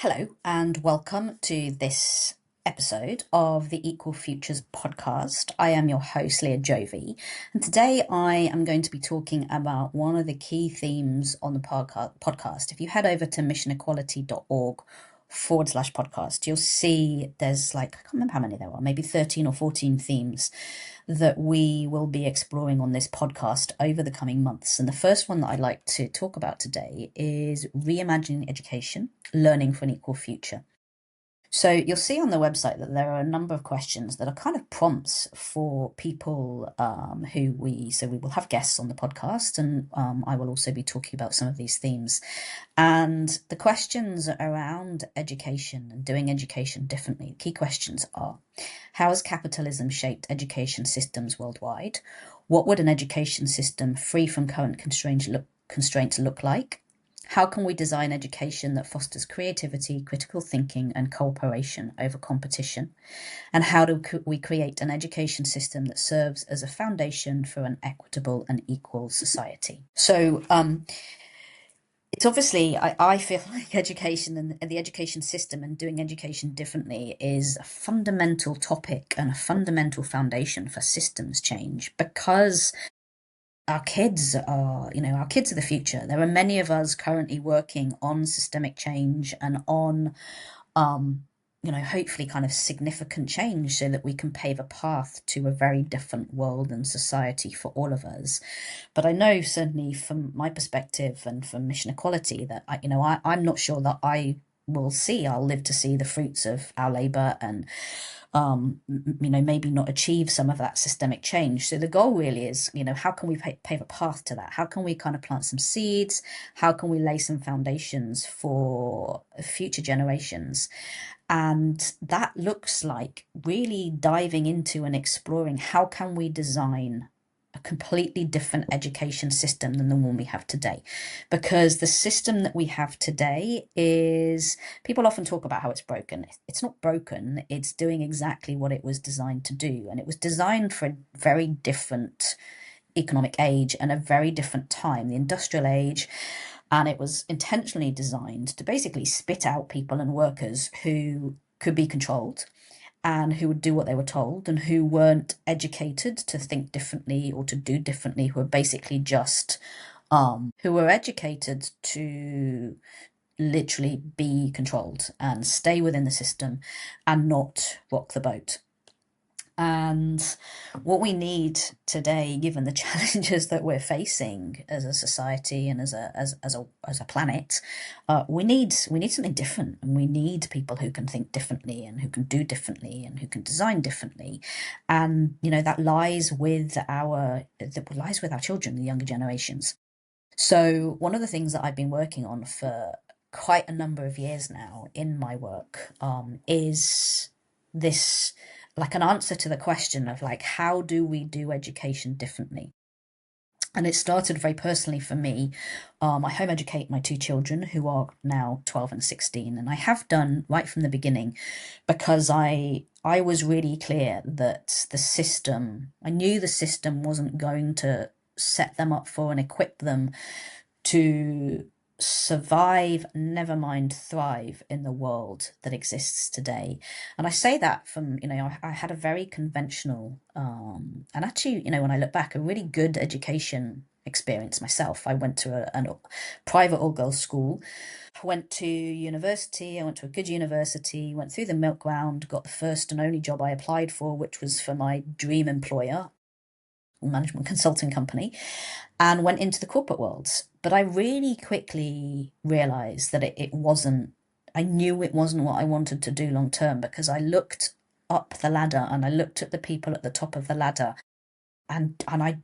Hello, and welcome to this episode of the Equal Futures podcast. I am your host, Lea Jovy, and today I am going to be talking about one of the key themes on the podcast. If you head over to missionequality.org/podcast, you'll see there's I can't remember how many there are, maybe 13 or 14 themes that we will be exploring on this podcast over the coming months. And the first one that I'd like to talk about today is reimagining education, learning for an equal future. So you'll see on the website that there are a number of questions that are kind of prompts for people so we will have guests on the podcast, and I will also be talking about some of these themes. And the questions around education and doing education differently, key questions are: how has capitalism shaped education systems worldwide? What would an education system free from current constraints look like? How can we design education that fosters creativity, critical thinking, and cooperation over competition? And how do we create an education system that serves as a foundation for an equitable and equal society? So it's obviously, I feel like education and the education system and doing education differently is a fundamental topic and a fundamental foundation for systems change, because our kids are the future. There are many of us currently working on systemic change and on, hopefully kind of significant change so that we can pave a path to a very different world and society for all of us. But I know certainly from my perspective and from Mission Equality that I'm not sure that I'll live to see the fruits of our labour and maybe not achieve some of that systemic change. So the goal really is, how can we pave a path to that? How can we kind of plant some seeds? How can we lay some foundations for future generations? And that looks like really diving into and exploring how can we design a completely different education system than the one we have today. Because the system that we have today is, people often talk about how it's broken. It's not broken, it's doing exactly what it was designed to do. And it was designed for a very different economic age and a very different time, the industrial age. And it was intentionally designed to basically spit out people and workers who could be controlled and who would do what they were told and who weren't educated to think differently or to do differently, who were basically just who were educated to literally be controlled and stay within the system and not rock the boat. And what we need today, given the challenges that we're facing as a society and as a planet, we need something different, and we need people who can think differently and who can do differently and who can design differently. And that lies with our children, the younger generations. So one of the things that I've been working on for quite a number of years now in my work is this, like, an answer to the question of how do we do education differently? And it started very personally for me. I home educate my two children who are now 12 and 16, and I have done right from the beginning because I was really clear that I knew the system wasn't going to set them up for and equip them to survive, never mind thrive in the world that exists today. And I say that from, I had a very conventional, and actually, when I look back, a really good education experience myself. I went to a private all-girls school, went to university, I went to a good university, went through the milk round, got the first and only job I applied for, which was for my dream employer, management consulting company, and went into the corporate world. But I really quickly realized that I knew it wasn't what I wanted to do long term, because I looked up the ladder and I looked at the people at the top of the ladder, and I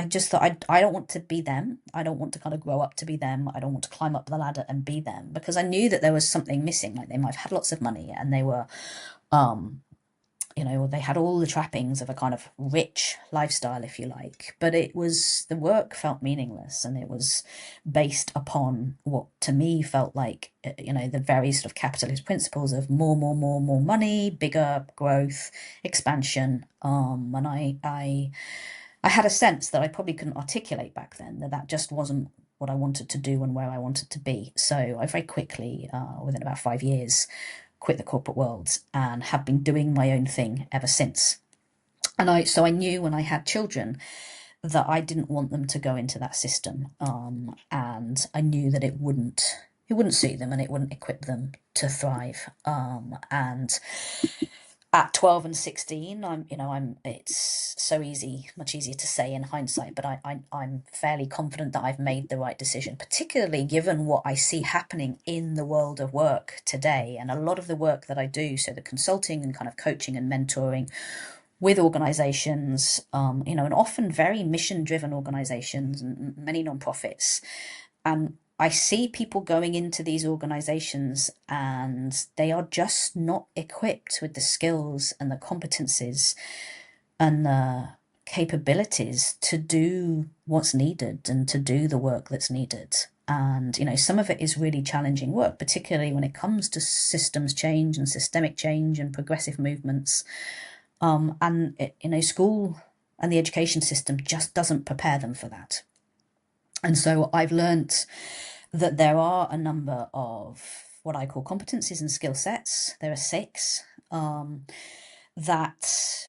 just thought, I don't want to be them. I don't want to kind of grow up to be them. I don't want to climb up the ladder and be them, because I knew that there was something missing. Like, they might have had lots of money and they were, they had all the trappings of a kind of rich lifestyle, if you like, but the work felt meaningless, and it was based upon what to me felt like, the very sort of capitalist principles of more money, bigger growth, expansion. And I had a sense that I probably couldn't articulate back then that just wasn't what I wanted to do and where I wanted to be. So I very quickly, within about 5 years, quit the corporate world and have been doing my own thing ever since. And I knew when I had children that I didn't want them to go into that system, and I knew that it wouldn't suit them and it wouldn't equip them to thrive. And at 12 and 16, it's so easy, much easier to say in hindsight, but I'm fairly confident that I've made the right decision, particularly given what I see happening in the world of work today. And a lot of the work that I do, so the consulting and kind of coaching and mentoring with organizations, and often very mission driven organizations and many nonprofits. And I see people going into these organizations and they are just not equipped with the skills and the competencies and the capabilities to do what's needed and to do the work that's needed. And, some of it is really challenging work, particularly when it comes to systems change and systemic change and progressive movements. School and the education system just doesn't prepare them for that. And so I've learnt that there are a number of what I call competencies and skill sets. There are 6 that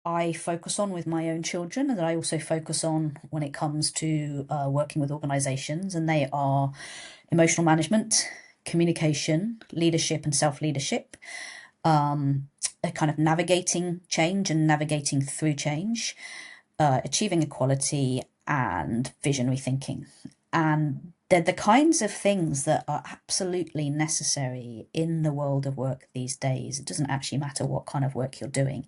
I focus on with my own children and that I also focus on when it comes to working with organizations. And they are emotional management, communication, leadership and self-leadership, a kind of navigating change and navigating through change, achieving equality, and visionary thinking. And they're the kinds of things that are absolutely necessary in the world of work these days. It doesn't actually matter what kind of work you're doing.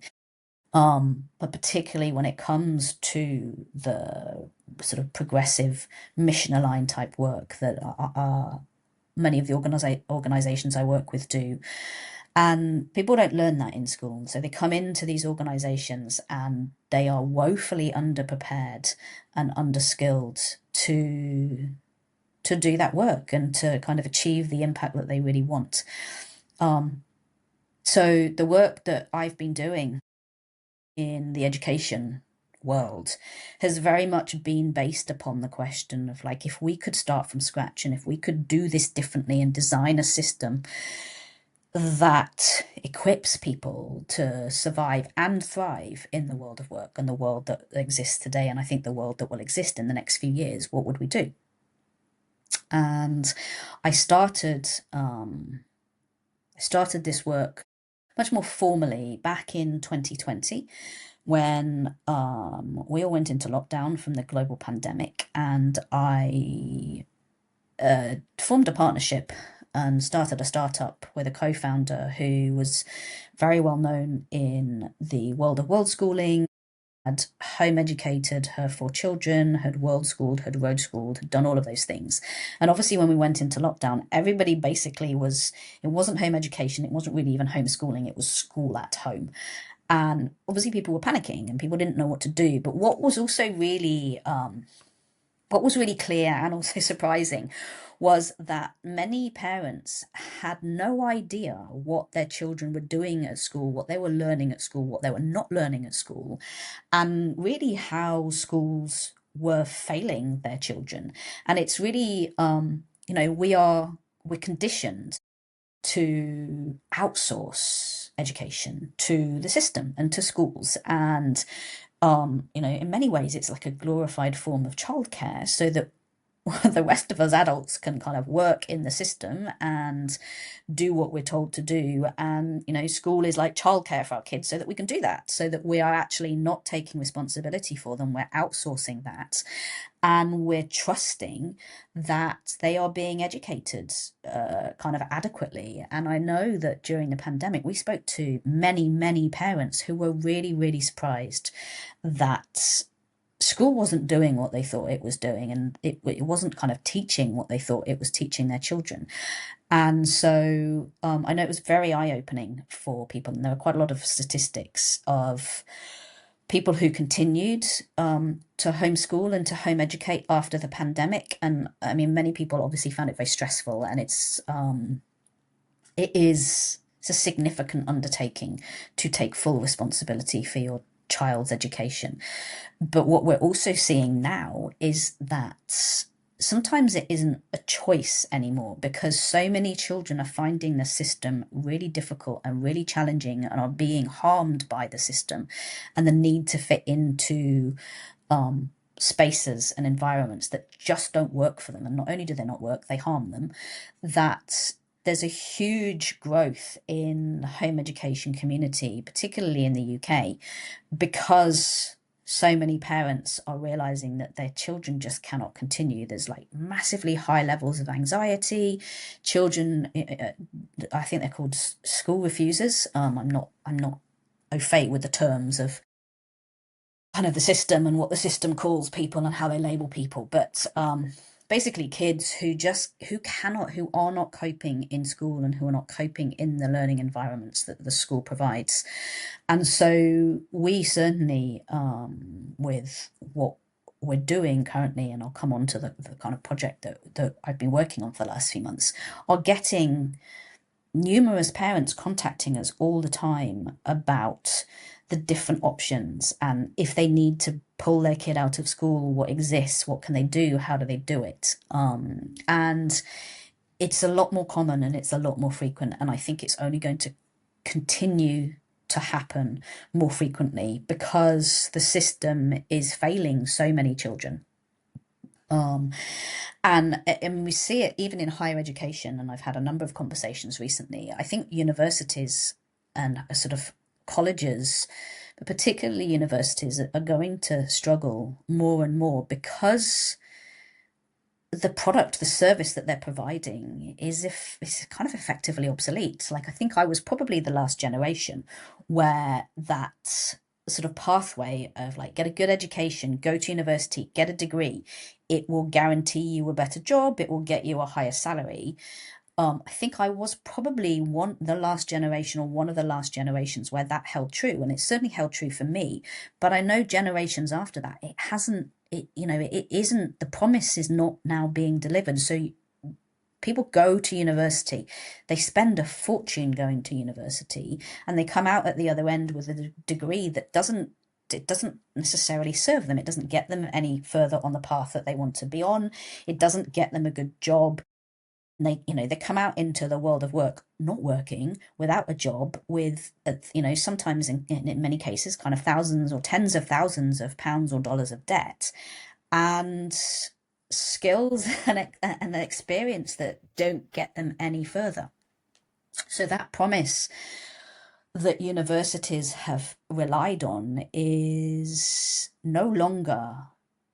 But particularly when it comes to the sort of progressive mission aligned type work that many of the organizations I work with do. And people don't learn that in school. So they come into these organizations and they are woefully underprepared and underskilled to do that work and to kind of achieve the impact that they really want. So the work that I've been doing in the education world has very much been based upon the question of, like, if we could start from scratch and if we could do this differently and design a system that equips people to survive and thrive in the world of work and the world that exists today, and I think the world that will exist in the next few years, what would we do? And I started this work much more formally back in 2020 when we all went into lockdown from the global pandemic, and I formed a partnership and started a startup with a co-founder who was very well known in the world of world schooling, had home educated her 4 children, had world schooled, had road schooled, had done all of those things. And obviously when we went into lockdown, everybody basically it wasn't home education, it wasn't really even homeschooling, it was school at home. And obviously people were panicking and people didn't know what to do. But what was really clear and also surprising was that many parents had no idea what their children were doing at school, what they were learning at school, what they were not learning at school, and really how schools were failing their children. And it's really, we're conditioned to outsource education to the system and to schools. And in many ways, it's like a glorified form of childcare, so that the rest of us adults can kind of work in the system and do what we're told to do. And, school is like childcare for our kids so that we can do that, so that we are actually not taking responsibility for them. We're outsourcing that. And we're trusting that they are being educated kind of adequately. And I know that during the pandemic, we spoke to many, many parents who were really, really surprised that school wasn't doing what they thought it was doing, and it wasn't kind of teaching what they thought it was teaching their children. And so I know it was very eye-opening for people, and there were quite a lot of statistics of people who continued to homeschool and to home educate after the pandemic. And I mean, many people obviously found it very stressful, and it's a significant undertaking to take full responsibility for your child's education. But what we're also seeing now is that sometimes it isn't a choice anymore because so many children are finding the system really difficult and really challenging and are being harmed by the system and the need to fit into spaces and environments that just don't work for them. And not only do they not work, they harm them. That there's a huge growth in the home education community, particularly in the UK, because so many parents are realizing that their children just cannot continue. There's like massively high levels of anxiety. Children, I think they're called school refusers. I'm not au fait with the terms of kind of the system and what the system calls people and how they label people, but basically kids who are not coping in school and who are not coping in the learning environments that the school provides. And so we certainly, with what we're doing currently, and I'll come on to the kind of project that I've been working on for the last few months, are getting numerous parents contacting us all the time about the different options and if they need to pull their kid out of school, what exists, what can they do, how do they do it, and it's a lot more common and it's a lot more frequent, and I think it's only going to continue to happen more frequently because the system is failing so many children. And we see it even in higher education, and I've had a number of conversations recently. I think universities and sort of colleges, but particularly universities, are going to struggle more and more because the product, the service that they're providing is kind of effectively obsolete. Like, I think I was probably the last generation where that sort of pathway of like, get a good education, go to university, get a degree, it will guarantee you a better job, it will get you a higher salary. I think I was probably the last generation, or one of the last generations, where that held true, and it certainly held true for me. But I know generations after that, it hasn't. It isn't. The promise is not now being delivered. So people go to university, they spend a fortune going to university, and they come out at the other end with a degree that doesn't necessarily serve them. It doesn't get them any further on the path that they want to be on. It doesn't get them a good job. They come out into the world of work not working, without a job, with sometimes in many cases kind of thousands or tens of thousands of pounds or dollars of debt, and skills and an experience that don't get them any further. So that promise that universities have relied on is no longer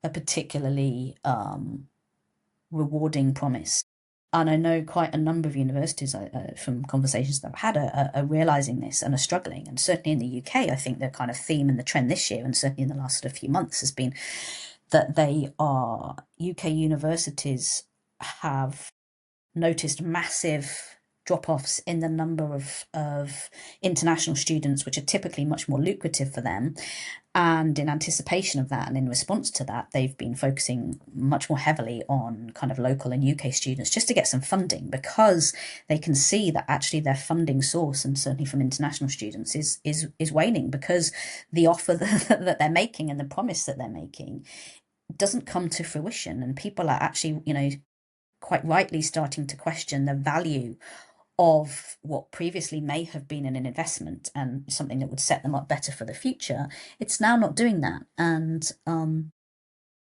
a particularly rewarding promise. And I know quite a number of universities, from conversations that I've had, are realizing this and are struggling. And certainly in the UK, I think the kind of theme and the trend this year, and certainly in the last sort of few months, has been that UK universities have noticed massive drop-offs in the number of international students, which are typically much more lucrative for them. And in anticipation of that, and in response to that, they've been focusing much more heavily on kind of local and UK students just to get some funding, because they can see that actually their funding source, and certainly from international students, is waning, because the offer that they're making and the promise that they're making doesn't come to fruition. And people are actually, quite rightly starting to question the value of what previously may have been an investment and something that would set them up better for the future. It's now not doing that. And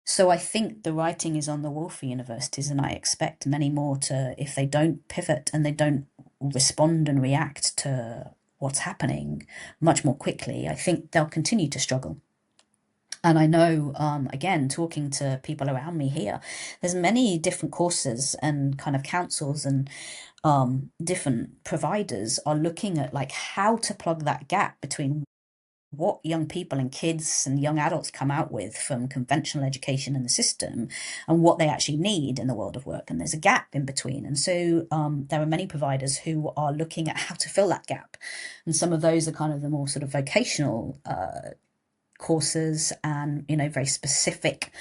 so I think the writing is on the wall for universities, and I expect many more to, if they don't pivot and they don't respond and react to what's happening much more quickly, I think they'll continue to struggle. And I know, again, talking to people around me here, there's many different courses and kind of councils and different providers are looking at like how to plug that gap between what young people and kids and young adults come out with from conventional education in the system and what they actually need in the world of work. And there's a gap in between. And so there are many providers who are looking at how to fill that gap. And some of those are kind of the more sort of vocational courses and, very specific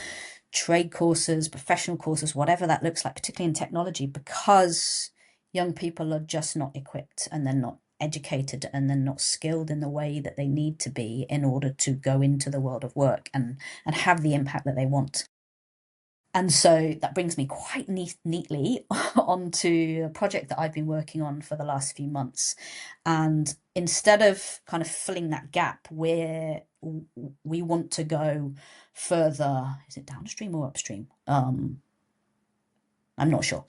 trade courses, professional courses, whatever that looks like, particularly in technology, because young people are just not equipped and they're not educated and they're not skilled in the way that they need to be in order to go into the world of work and have the impact that they want. And so that brings me quite neatly onto a project that I've been working on for the last few months. And instead of kind of filling that gap, we want to go further. Is it downstream or upstream? I'm not sure.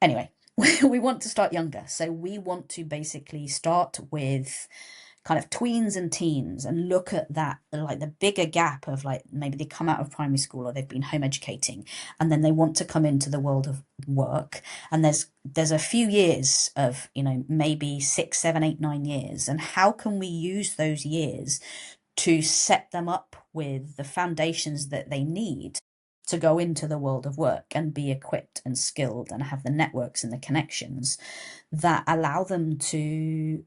Anyway, we want to start younger. So we want to basically start with kind of tweens and teens and look at that, like the bigger gap of like maybe they come out of primary school or they've been home educating and then they want to come into the world of work. And there's a few years of, maybe 6, 7, 8, 9 years. And how can we use those years to set them up with the foundations that they need to go into the world of work and be equipped and skilled and have the networks and the connections that allow them to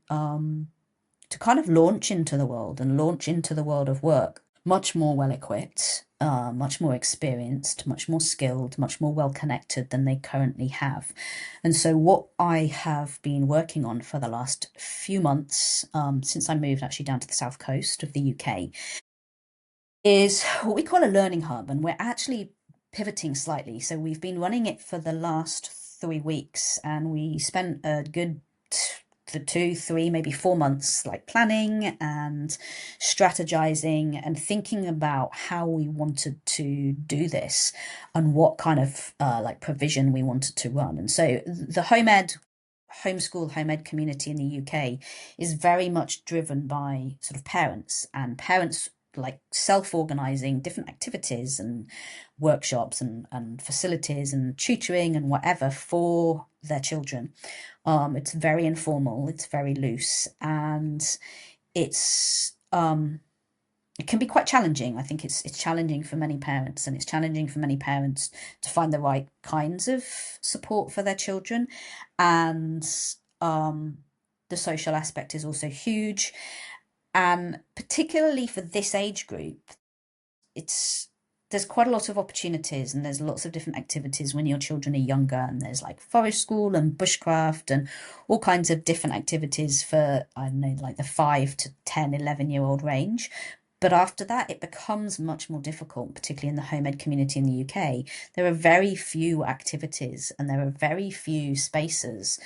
kind of launch into the world and launch into the world of work much more well equipped, much more experienced, much more skilled, much more well connected than they currently have. And so, what I have been working on for the last few months, since I moved actually down to the south coast of the UK, is what we call a learning hub. And we're actually pivoting slightly. So, we've been running it for the last 3 weeks, and we spent a good the 2, 3, maybe 4 months, like planning and strategizing and thinking about how we wanted to do this and what kind of like provision we wanted to run. And so the home ed community in the UK is very much driven by sort of parents, and parents like self-organizing different activities and workshops and facilities and tutoring and whatever for their children. It's very informal, it's very loose, and it can be quite challenging. I think it's challenging for many parents, and it's challenging for many parents to find the right kinds of support for their children. And the social aspect is also huge. And particularly for this age group, it's there's quite a lot of opportunities, and there's lots of different activities when your children are younger, and there's like forest school and bushcraft and all kinds of different activities for, I don't know, like the 5 to 10, 11-year-old range. But after that, it becomes much more difficult, particularly in the home ed community in the UK. There are very few activities and there are very few spaces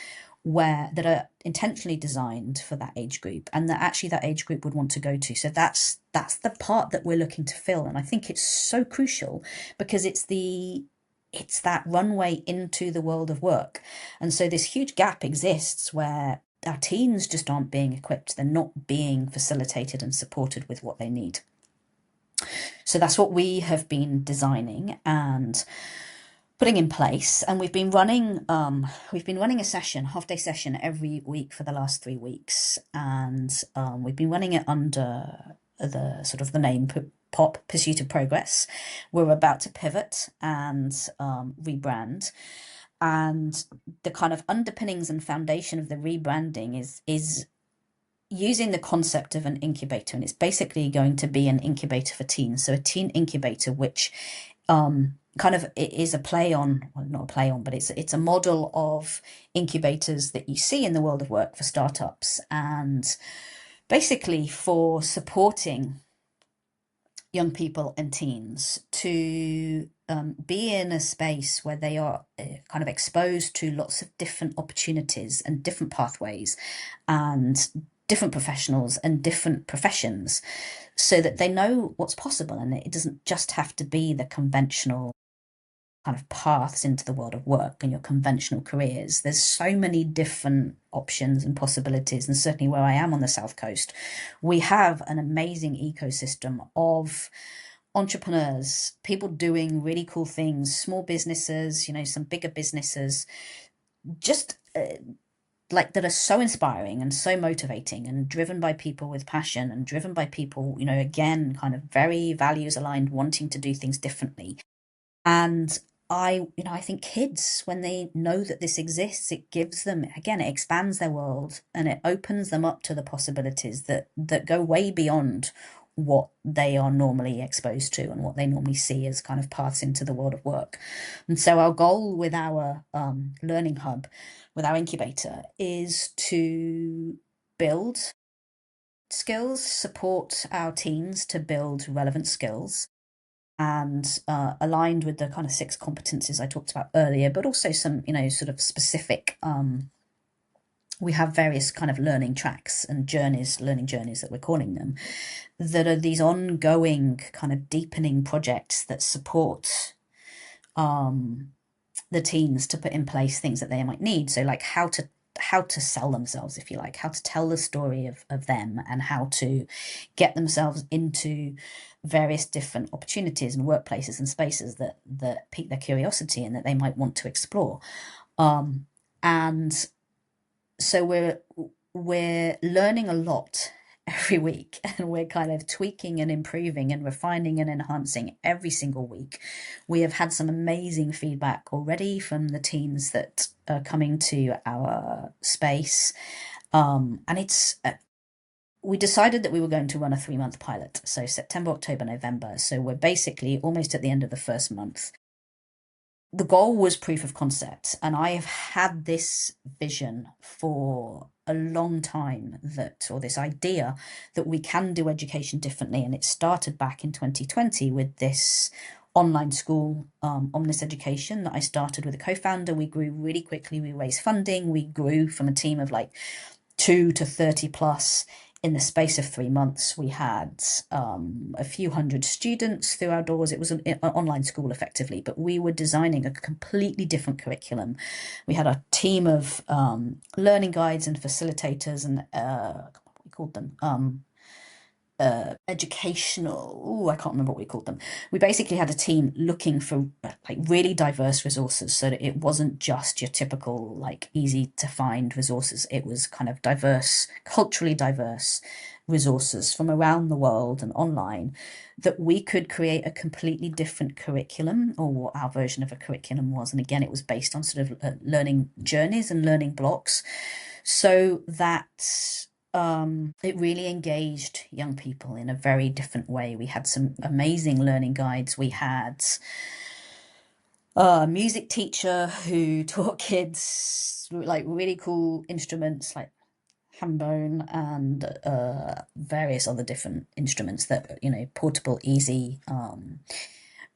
that are intentionally designed for that age group, and that actually that age group would want to go to. So that's the part that we're looking to fill, and I think it's so crucial because it's that runway into the world of work. And so this huge gap exists where our teens just aren't being equipped, they're not being facilitated and supported with what they need. So that's what we have been designing and putting in place, and we've been running a session, half day session every week for the last 3 weeks, and we've been running it under the sort of the name POP, Pursuit of Progress. We're about to pivot and rebrand, and the kind of underpinnings and foundation of the rebranding is using the concept of an incubator, and it's basically going to be an incubator for teens. So a teen incubator, which kind of it is a play on, well, not a play on, but it's a model of incubators that you see in the world of work for startups, and basically for supporting young people and teens to be in a space where they are kind of exposed to lots of different opportunities and different pathways and different professionals and different professions, so that they know what's possible, and it doesn't just have to be the conventional kind of paths into the world of work and your conventional careers. There's so many different options and possibilities, and certainly where I am on the south coast, we have an amazing ecosystem of entrepreneurs, people doing really cool things, small businesses, some bigger businesses, just like that are so inspiring and so motivating and driven by people with passion and driven by people, again, kind of very values aligned, wanting to do things differently. And I think kids, when they know that this exists, it gives them, again, it expands their world and it opens them up to the possibilities that go way beyond what they are normally exposed to and what they normally see as kind of paths into the world of work. And so our goal with our learning hub, with our incubator, is to build skills, support our teens to build relevant skills, and aligned with the kind of 6 competencies I talked about earlier, but also some, sort of specific. We have various kind of learning tracks and journeys, learning journeys that we're calling them, that are these ongoing kind of deepening projects that support the teens to put in place things that they might need. So like how to sell themselves, if you like, how to tell the story of them, and how to get themselves into various different opportunities and workplaces and spaces that pique their curiosity and that they might want to explore. And so we're learning a lot every week, and we're kind of tweaking and improving and refining and enhancing every single week. We have had some amazing feedback already from the teens that are coming to our space. And it's we decided that we were going to run a 3-month pilot, so September, October, November. So we're basically almost at the end of the first month. The goal was proof of concept, and I have had this vision for a long time, or this idea that we can do education differently. And it started back in 2020 with this online school, Omnis Education, that I started with a co-founder. We grew really quickly. We raised funding. We grew from a team of like 2 to 30 plus. In the space of 3 months, we had a few hundred students through our doors. It was an online school effectively, but we were designing a completely different curriculum. We had a team of learning guides and facilitators, and what we called them, educational, I can't remember what we called them. We basically had a team looking for like really diverse resources, so that it wasn't just your typical like easy to find resources. It was kind of diverse, culturally diverse resources from around the world and online, that we could create a completely different curriculum, or what our version of a curriculum was. And again, it was based on sort of learning journeys and learning blocks, so that it really engaged young people in a very different way. We had some amazing learning guides. We had a music teacher who taught kids like really cool instruments like trombone and various other different instruments that, portable, easy.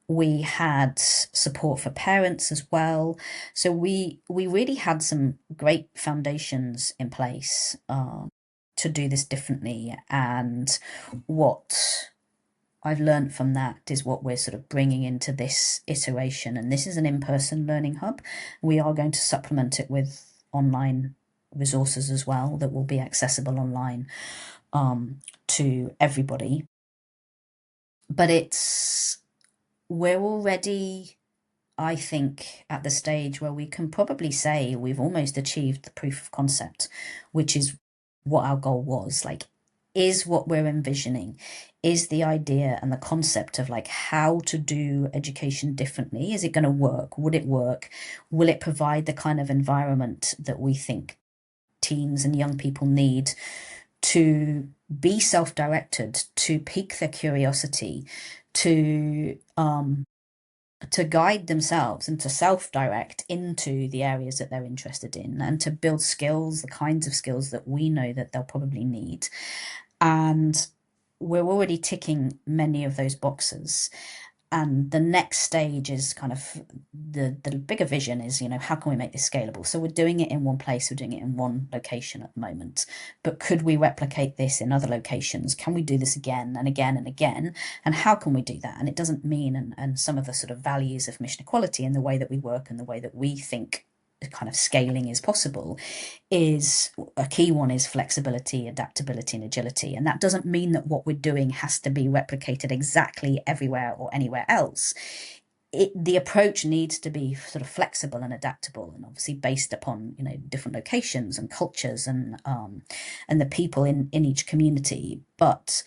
We had support for parents as well. So we really had some great foundations in place to do this differently. And what I've learned from that is what we're sort of bringing into this iteration. And this is an in-person learning hub. We are going to supplement it with online resources as well that will be accessible online to everybody. But we're already, I think, at the stage where we can probably say we've almost achieved the proof of concept, which is what our goal was. Like, is what we're envisioning, is the idea and the concept of like how to do education differently, is it going to work? Would it work? Will it provide the kind of environment that we think teens and young people need to be self-directed, to pique their curiosity, to guide themselves and to self-direct into the areas that they're interested in, and to build skills, the kinds of skills that we know that they'll probably need. And we're already ticking many of those boxes. And the next stage is kind of the bigger vision is, how can we make this scalable? So we're doing it in one place, we're doing it in one location at the moment, but could we replicate this in other locations? Can we do this again and again and again? And how can we do that? And it doesn't mean, and some of the sort of values of mission equality and the way that we work and the way that we think kind of scaling is possible, is a key one is flexibility, adaptability, and agility. And that doesn't mean that what we're doing has to be replicated exactly everywhere or anywhere else. The approach needs to be sort of flexible and adaptable, and obviously based upon different locations and cultures and the people in each community. But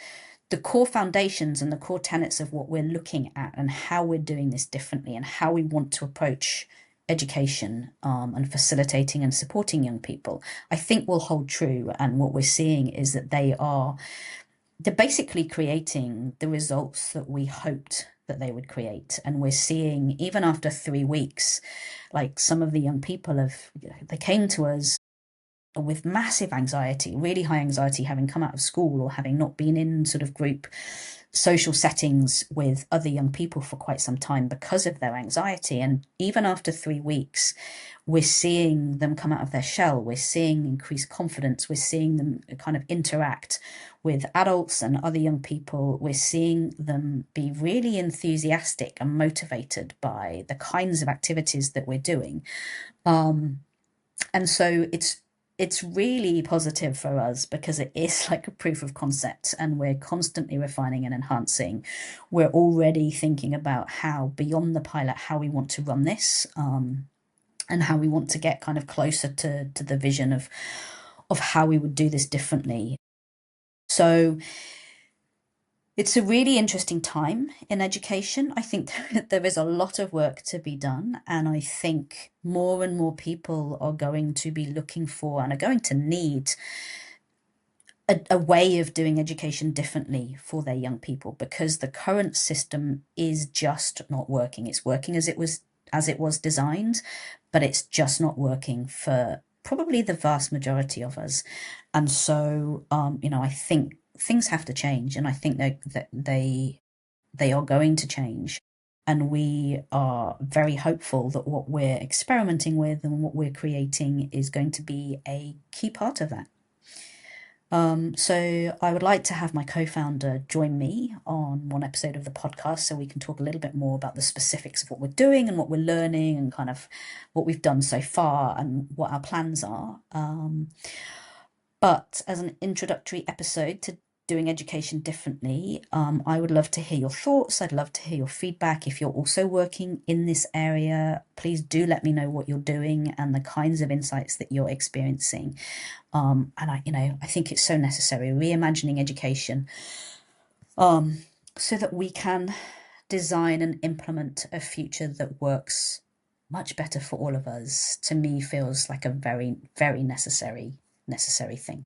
the core foundations and the core tenets of what we're looking at and how we're doing this differently and how we want to approach education and facilitating and supporting young people, I think will hold true. And what we're seeing is that they're basically creating the results that we hoped that they would create. And we're seeing, even after 3 weeks, like some of the young people they came to us with massive anxiety, really high anxiety, having come out of school or having not been in sort of group social settings with other young people for quite some time because of their anxiety. And even after 3 weeks, we're seeing them come out of their shell. We're seeing increased confidence. We're seeing them kind of interact with adults and other young people. We're seeing them be really enthusiastic and motivated by the kinds of activities that we're doing. And so it's really positive for us because it is like a proof of concept, and we're constantly refining and enhancing. We're already thinking about how, beyond the pilot, how we want to run this, and how we want to get kind of closer to the vision of how we would do this differently. So it's a really interesting time in education. I think there is a lot of work to be done, and I think more and more people are going to be looking for and are going to need a way of doing education differently for their young people, because the current system is just not working. It's working as it was designed, but it's just not working for probably the vast majority of us. And so, I think things have to change, and I think that they are going to change. And we are very hopeful that what we're experimenting with and what we're creating is going to be a key part of that. So I would like to have my co-founder join me on one episode of the podcast so we can talk a little bit more about the specifics of what we're doing and what we're learning and kind of what we've done so far and what our plans are. But as an introductory episode to doing education differently, I would love to hear your thoughts. I'd love to hear your feedback. If you're also working in this area, please do let me know what you're doing and the kinds of insights that you're experiencing. And I think it's so necessary, reimagining education, so that we can design and implement a future that works much better for all of us. To me, feels like a very, very necessary thing.